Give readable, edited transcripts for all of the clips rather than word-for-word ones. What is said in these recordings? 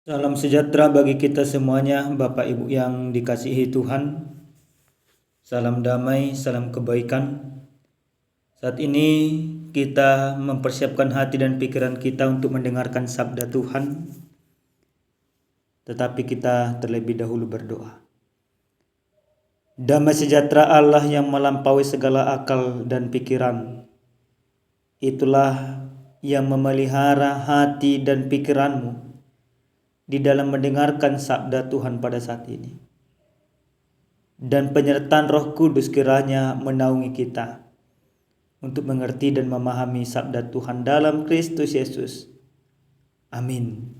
Salam sejahtera bagi kita semuanya, Bapak Ibu yang dikasihi Tuhan. Salam damai, salam kebaikan. Saat ini kita mempersiapkan hati dan pikiran kita untuk mendengarkan sabda Tuhan. Tetapi kita terlebih dahulu berdoa. Damai sejahtera Allah yang melampaui segala akal dan pikiran, itulah yang memelihara hati dan pikiranmu di dalam mendengarkan sabda Tuhan pada saat ini. Dan penyertaan Roh Kudus kiranya menaungi kita untuk mengerti dan memahami sabda Tuhan dalam Kristus Yesus. Amin.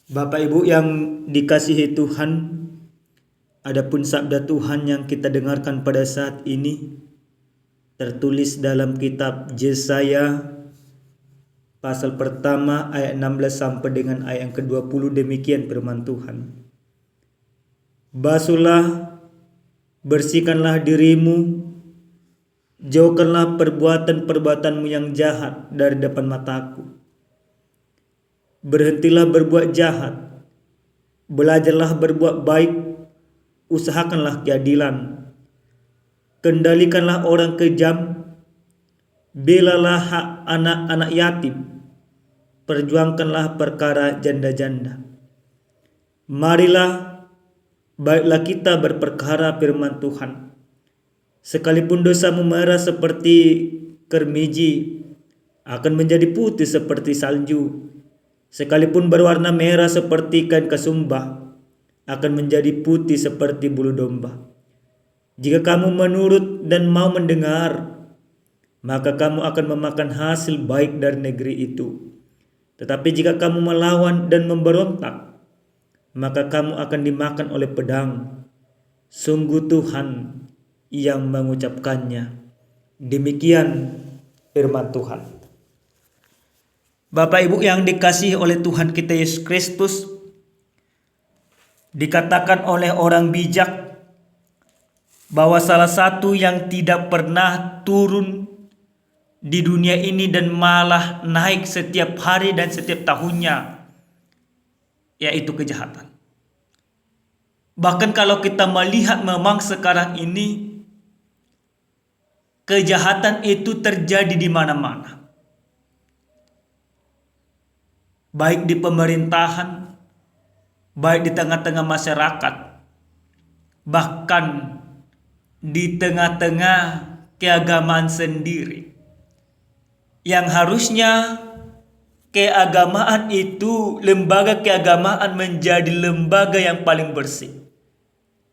Bapak Ibu yang dikasihi Tuhan, adapun sabda Tuhan yang kita dengarkan pada saat ini tertulis dalam kitab Yesaya pasal pertama ayat 16 sampai dengan ayat yang ke-20. Demikian firman Tuhan. Basuhlah, bersihkanlah dirimu, jauhkanlah perbuatan-perbuatanmu yang jahat dari depan mataku. Berhentilah berbuat jahat, belajarlah berbuat baik, usahakanlah keadilan, kendalikanlah orang kejam, belalah hak anak-anak yatim, perjuangkanlah perkara janda-janda. Marilah, baiklah kita berperkara firman Tuhan. Sekalipun dosamu merah seperti kermiji, akan menjadi putih seperti salju. Sekalipun berwarna merah seperti kain kasumba, akan menjadi putih seperti bulu domba. Jika kamu menurut dan mau mendengar, maka kamu akan memakan hasil baik dari negeri itu. Tetapi jika kamu melawan dan memberontak, maka kamu akan dimakan oleh pedang. Sungguh Tuhan yang mengucapkannya. Demikian firman Tuhan. Bapak Ibu yang dikasihi oleh Tuhan kita Yesus Kristus, dikatakan oleh orang bijak bahwa salah satu yang tidak pernah turun di dunia ini dan malah naik setiap hari dan setiap tahunnya, yaitu kejahatan. Bahkan kalau kita melihat memang sekarang ini kejahatan itu terjadi di mana-mana. Baik di pemerintahan, baik di tengah-tengah masyarakat, bahkan di tengah-tengah keagamaan sendiri. Yang harusnya keagamaan itu, lembaga keagamaan menjadi lembaga yang paling bersih.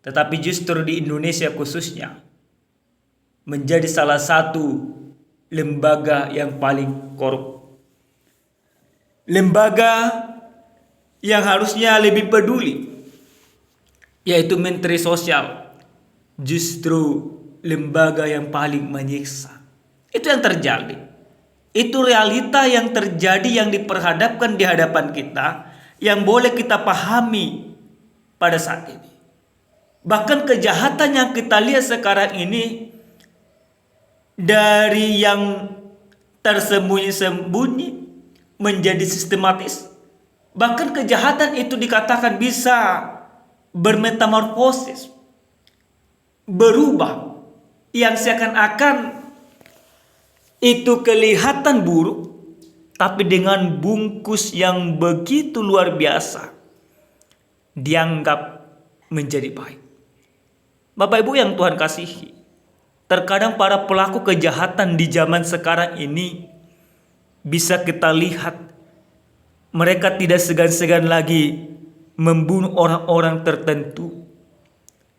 Tetapi justru di Indonesia khususnya menjadi salah satu lembaga yang paling korup. Lembaga yang harusnya lebih peduli, yaitu Menteri Sosial, justru lembaga yang paling menyiksa. Itu yang terjadi. Itu realita yang terjadi, yang diperhadapkan di hadapan kita, yang boleh kita pahami pada saat ini. Bahkan kejahatan yang kita lihat sekarang ini, dari yang tersembunyi-sembunyi menjadi sistematis. Bahkan kejahatan itu dikatakan bisa bermetamorfosis, berubah, yang seakan-akan itu kelihatan buruk, tapi dengan bungkus yang begitu luar biasa dianggap menjadi baik. Bapak Ibu yang Tuhan kasihi, terkadang para pelaku kejahatan di zaman sekarang ini bisa kita lihat mereka tidak segan-segan lagi membunuh orang-orang tertentu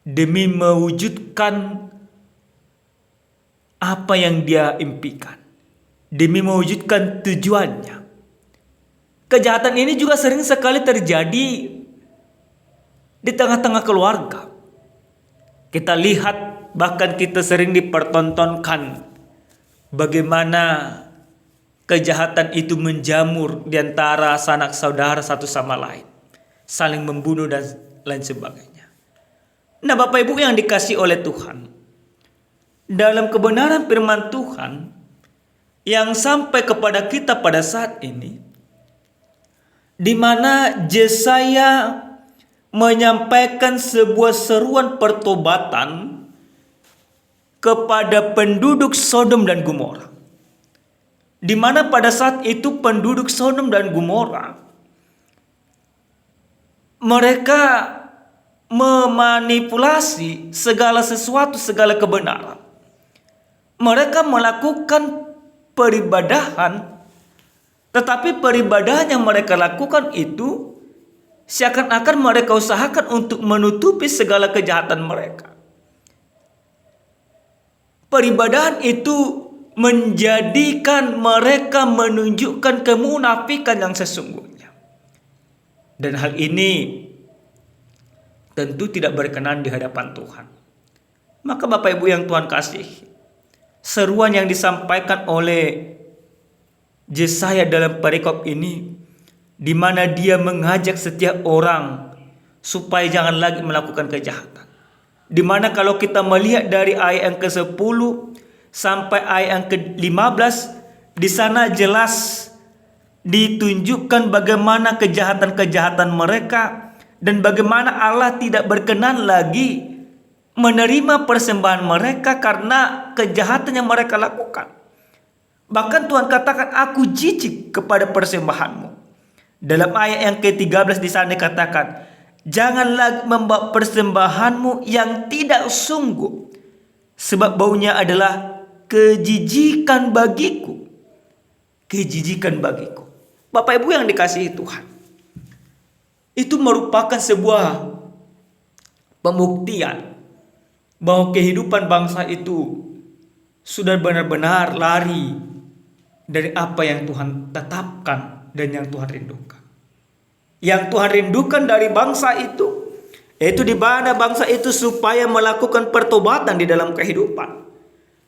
demi mewujudkan apa yang dia impikan, demi mewujudkan tujuannya. Kejahatan ini juga sering sekali terjadi di tengah-tengah keluarga. Kita lihat, bahkan kita sering dipertontonkan bagaimana kejahatan itu menjamur di antara sanak saudara satu sama lain, saling membunuh dan lain sebagainya. Nah, Bapak Ibu yang dikasihi oleh Tuhan, dalam kebenaran firman Tuhan yang sampai kepada kita pada saat ini, di mana Yesaya menyampaikan sebuah seruan pertobatan kepada penduduk Sodom dan Gomora. Di mana pada saat itu penduduk Sodom dan Gomora mereka memanipulasi segala sesuatu, segala kebenaran. Mereka melakukan peribadahan, tetapi peribadahan yang mereka lakukan itu seakan-akan mereka usahakan untuk menutupi segala kejahatan mereka. Peribadahan itu menjadikan mereka menunjukkan kemunafikan yang sesungguhnya. Dan hal ini tentu tidak berkenan di hadapan Tuhan. Maka Bapak Ibu yang Tuhan kasih, seruan yang disampaikan oleh Yesaya dalam perikop ini, di mana dia mengajak setiap orang supaya jangan lagi melakukan kejahatan. Di mana kalau kita melihat dari ayat yang ke-10 sampai ayat yang ke-15, di sana jelas ditunjukkan bagaimana kejahatan-kejahatan mereka dan bagaimana Allah tidak berkenan lagi menerima persembahan mereka karena kejahatan yang mereka lakukan. Bahkan Tuhan katakan, aku jijik kepada persembahanmu. Dalam ayat yang ke-13 di sana dikatakan, janganlah membawa persembahanmu yang tidak sungguh, sebab baunya adalah kejijikan bagiku. Kejijikan bagiku. Bapak Ibu yang dikasihi Tuhan, itu merupakan sebuah pembuktian bahwa kehidupan bangsa itu sudah benar-benar lari dari apa yang Tuhan tetapkan dan yang Tuhan rindukan. Yang Tuhan rindukan dari bangsa itu, yaitu di mana bangsa itu supaya melakukan pertobatan di dalam kehidupan.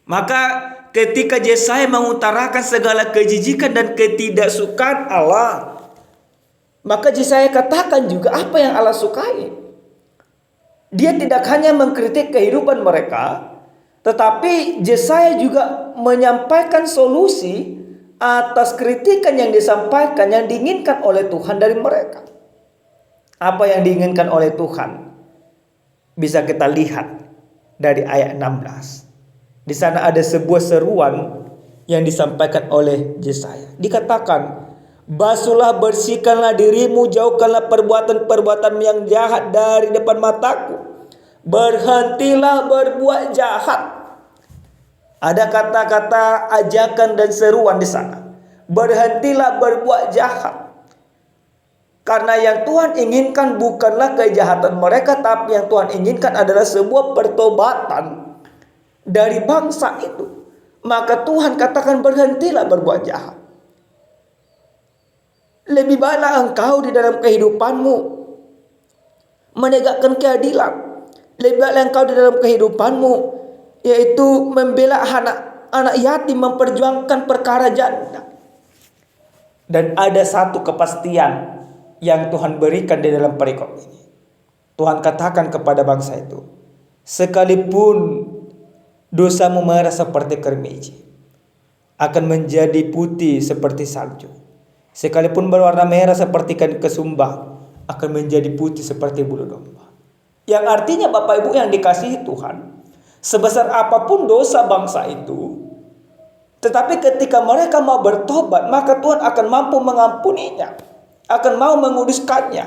Maka ketika Yesaya mengutarakan segala kejijikan dan ketidaksukaan Allah, maka Yesaya katakan juga apa yang Allah sukai. Dia tidak hanya mengkritik kehidupan mereka, tetapi Yesaya juga menyampaikan solusi atas kritikan yang disampaikan, yang diinginkan oleh Tuhan dari mereka. Apa yang diinginkan oleh Tuhan bisa kita lihat dari ayat 16. Di sana ada sebuah seruan yang disampaikan oleh Yesaya. Dikatakan, basuhlah, bersihkanlah dirimu, jauhkanlah perbuatan-perbuatan yang jahat dari depan mataku. Berhentilah berbuat jahat. Ada kata-kata ajakan dan seruan di sana. Berhentilah berbuat jahat. Karena yang Tuhan inginkan bukanlah kejahatan mereka, tapi yang Tuhan inginkan adalah sebuah pertobatan dari bangsa itu. Maka Tuhan katakan, berhentilah berbuat jahat. Lebih baiklah engkau di dalam kehidupanmu menegakkan keadilan. Lebih baiklah engkau di dalam kehidupanmu yaitu membela anak yatim, memperjuangkan perkara janda. Dan ada satu kepastian yang Tuhan berikan di dalam perikop ini. Tuhan katakan kepada bangsa itu, sekalipun dosamu merah seperti kermiji, akan menjadi putih seperti salju. Sekalipun berwarna merah seperti kain kesumba, akan menjadi putih seperti bulu domba. Yang artinya Bapak Ibu yang dikasihi Tuhan, sebesar apapun dosa bangsa itu, tetapi ketika mereka mau bertobat, maka Tuhan akan mampu mengampuninya, akan mau menguduskannya,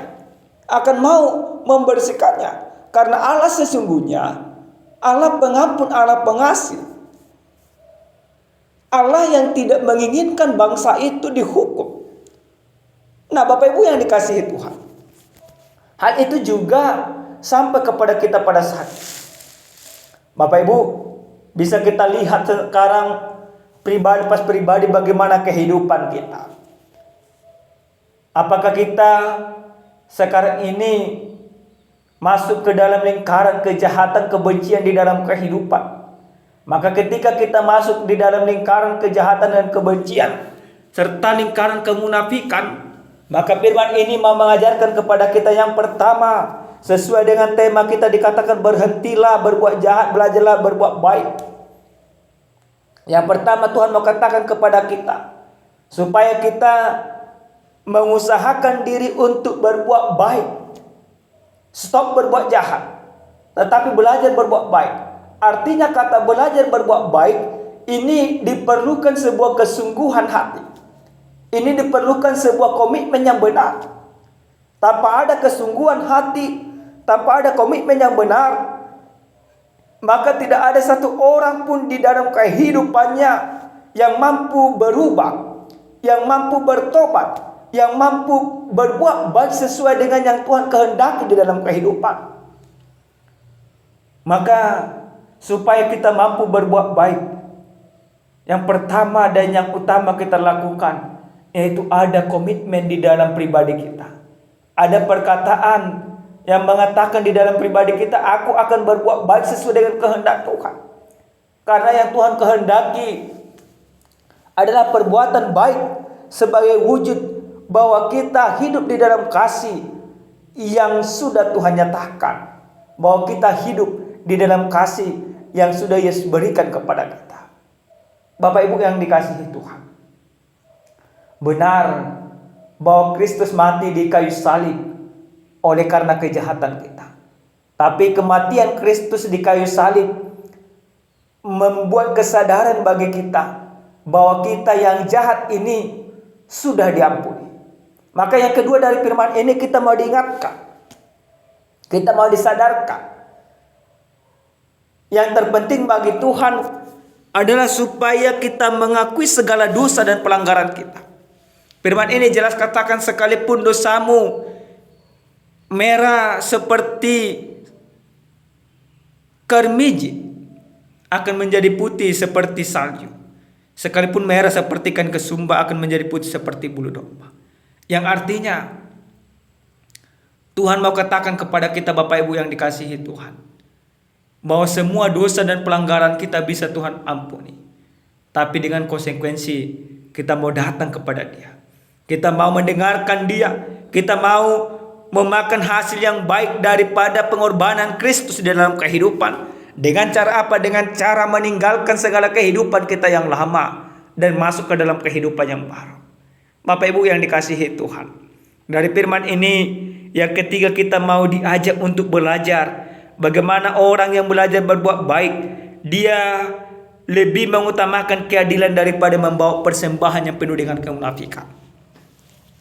akan mau membersihkannya. Karena Allah sesungguhnya Allah pengampun, Allah pengasih, Allah yang tidak menginginkan bangsa itu dihukum. Nah Bapak Ibu yang dikasihi Tuhan, hal itu juga sampai kepada kita pada saat ini. Bapak Ibu, bisa kita lihat sekarang pribadi pas pribadi bagaimana kehidupan kita. Apakah kita sekarang ini masuk ke dalam lingkaran kejahatan, kebencian di dalam kehidupan? Maka ketika kita masuk di dalam lingkaran kejahatan dan kebencian serta lingkaran kemunafikan, maka firman ini mau mengajarkan kepada kita yang pertama, sesuai dengan tema kita dikatakan berhentilah berbuat jahat, belajarlah berbuat baik. Yang pertama Tuhan mau katakan kepada kita, supaya kita mengusahakan diri untuk berbuat baik. Stop berbuat jahat, tetapi belajar berbuat baik. Artinya kata belajar berbuat baik ini diperlukan sebuah kesungguhan hati. Ini diperlukan sebuah komitmen yang benar. Tanpa ada kesungguhan hati, tanpa ada komitmen yang benar, maka tidak ada satu orang pun di dalam kehidupannya yang mampu berubah, yang mampu bertobat, yang mampu berbuat baik sesuai dengan yang Tuhan kehendaki di dalam kehidupan. Maka supaya kita mampu berbuat baik, yang pertama dan yang utama kita lakukan yaitu ada komitmen di dalam pribadi kita. Ada perkataan yang mengatakan di dalam pribadi kita, aku akan berbuat baik sesuai dengan kehendak Tuhan. Karena yang Tuhan kehendaki adalah perbuatan baik sebagai wujud bahwa kita hidup di dalam kasih yang sudah Tuhan nyatakan. Bahwa kita hidup di dalam kasih yang sudah Yesus berikan kepada kita. Bapak Ibu yang dikasihi Tuhan, benar bahwa Kristus mati di kayu salib oleh karena kejahatan kita. Tapi kematian Kristus di kayu salib membuat kesadaran bagi kita bahwa kita yang jahat ini sudah diampuni. Maka yang kedua dari firman ini kita mau diingatkan, kita mau disadarkan. Yang terpenting bagi Tuhan adalah supaya kita mengakui segala dosa dan pelanggaran kita. Firman ini jelas katakan, sekalipun dosamu merah seperti kermiji akan menjadi putih seperti salju. Sekalipun merah seperti ikan kesumba akan menjadi putih seperti bulu domba. Yang artinya Tuhan mau katakan kepada kita Bapak Ibu yang dikasihi Tuhan, bahwa semua dosa dan pelanggaran kita bisa Tuhan ampuni. Tapi dengan konsekuensi kita mau datang kepada Dia. Kita mau mendengarkan Dia. Kita mau memakan hasil yang baik daripada pengorbanan Kristus di dalam kehidupan. Dengan cara apa? Dengan cara meninggalkan segala kehidupan kita yang lama dan masuk ke dalam kehidupan yang baru. Bapak Ibu yang dikasihi Tuhan, dari firman ini yang ketiga kita mau diajak untuk belajar bagaimana orang yang belajar berbuat baik, dia lebih mengutamakan keadilan daripada membawa persembahan yang penuh dengan kemunafikan.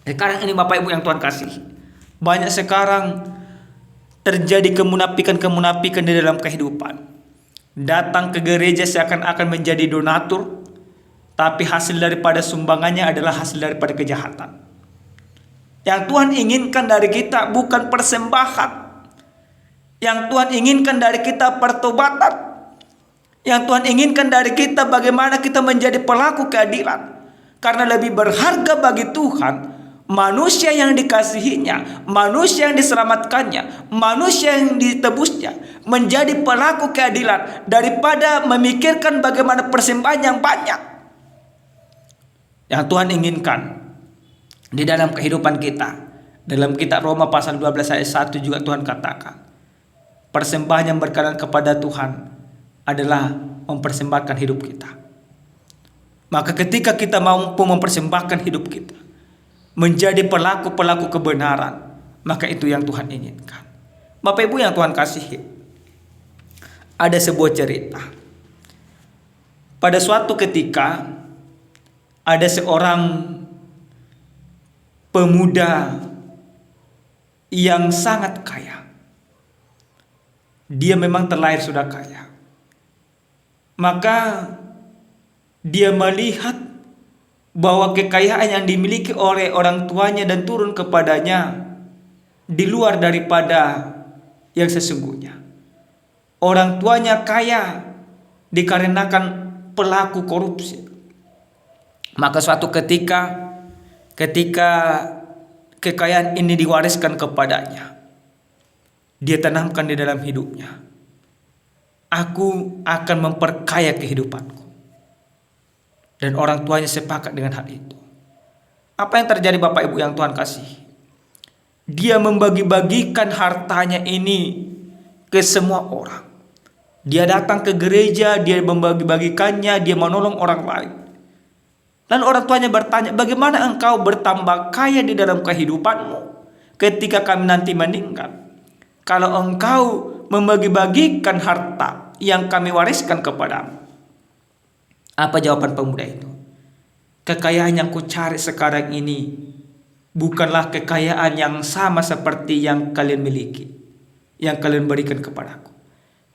Sekarang ini Bapak Ibu yang Tuhan kasih, banyak sekarang terjadi kemunafikan di dalam kehidupan. Datang ke gereja seakan-akan menjadi donatur, tapi hasil daripada sumbangannya adalah hasil daripada kejahatan. Yang Tuhan inginkan dari kita bukan persembahan. Yang Tuhan inginkan dari kita pertobatan. Yang Tuhan inginkan dari kita bagaimana kita menjadi pelaku keadilan. Karena lebih berharga bagi Tuhan manusia yang dikasihinya, manusia yang diselamatkannya, manusia yang ditebusnya menjadi pelaku keadilan daripada memikirkan bagaimana persembahan yang banyak. Yang Tuhan inginkan di dalam kehidupan kita. Dalam kitab Roma pasal 12 ayat 1 juga Tuhan katakan, persembahan yang berkenan kepada Tuhan adalah mempersembahkan hidup kita. Maka ketika kita mampu mempersembahkan hidup kita menjadi pelaku-pelaku kebenaran, maka itu yang Tuhan inginkan. Bapak Ibu yang Tuhan kasihi, ada sebuah cerita. Pada suatu ketika ada seorang pemuda yang sangat kaya. Dia memang terlahir sudah kaya. Maka dia melihat bahwa kekayaan yang dimiliki oleh orang tuanya dan turun kepadanya di luar daripada yang sesungguhnya. Orang tuanya kaya dikarenakan pelaku korupsi. Maka suatu ketika kekayaan ini diwariskan kepadanya, dia tanamkan di dalam hidupnya, aku akan memperkaya kehidupanku. Dan orang tuanya sepakat dengan hal itu. Apa yang terjadi Bapak Ibu yang Tuhan kasih? Dia membagi-bagikan hartanya ini ke semua orang. Dia datang ke gereja, dia membagi-bagikannya, dia menolong orang lain. Lalu orang tuanya bertanya, bagaimana engkau bertambah kaya di dalam kehidupanmu ketika kami nanti meninggal? Kalau engkau membagi-bagikan harta yang kami wariskan kepadamu. Apa jawaban pemuda itu? Kekayaan yang ku cari sekarang ini bukanlah kekayaan yang sama seperti yang kalian miliki, yang kalian berikan kepadaku.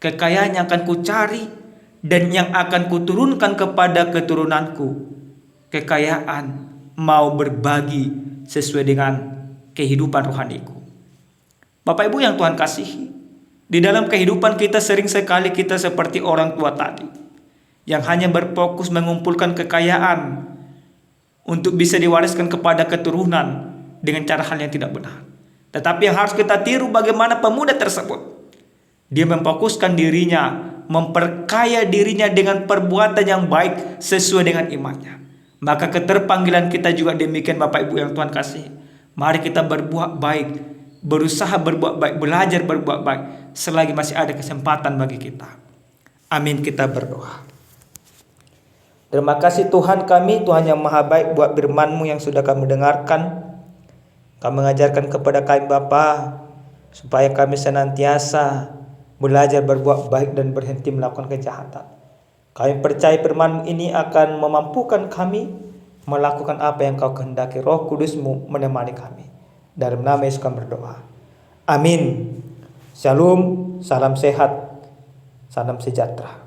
Kekayaan yang akan ku cari dan yang akan kuturunkan kepada keturunanku, kekayaan mau berbagi sesuai dengan kehidupan rohaniku. Bapak Ibu yang Tuhan kasihi, di dalam kehidupan kita sering sekali kita seperti orang tua tadi, yang hanya berfokus mengumpulkan kekayaan untuk bisa diwariskan kepada keturunan dengan cara hal yang tidak benar. Tetapi yang harus kita tiru bagaimana pemuda tersebut. Dia memfokuskan dirinya, memperkaya dirinya dengan perbuatan yang baik sesuai dengan imannya. Maka keterpanggilan kita juga demikian Bapak Ibu yang Tuhan kasih. Mari kita berbuat baik, berusaha berbuat baik, belajar berbuat baik selagi masih ada kesempatan bagi kita. Amin, kita berdoa. Terima kasih Tuhan kami, Tuhan yang maha baik, buat firman-Mu yang sudah kami dengarkan. Kami mengajarkan kepada kami Bapa, supaya kami senantiasa belajar berbuat baik dan berhenti melakukan kejahatan. Kami percaya firman ini akan memampukan kami melakukan apa yang Kau kehendaki. Roh Kudus-Mu menemani kami. Dalam nama Yesus kami berdoa. Amin. Shalom, salam sehat, salam sejahtera.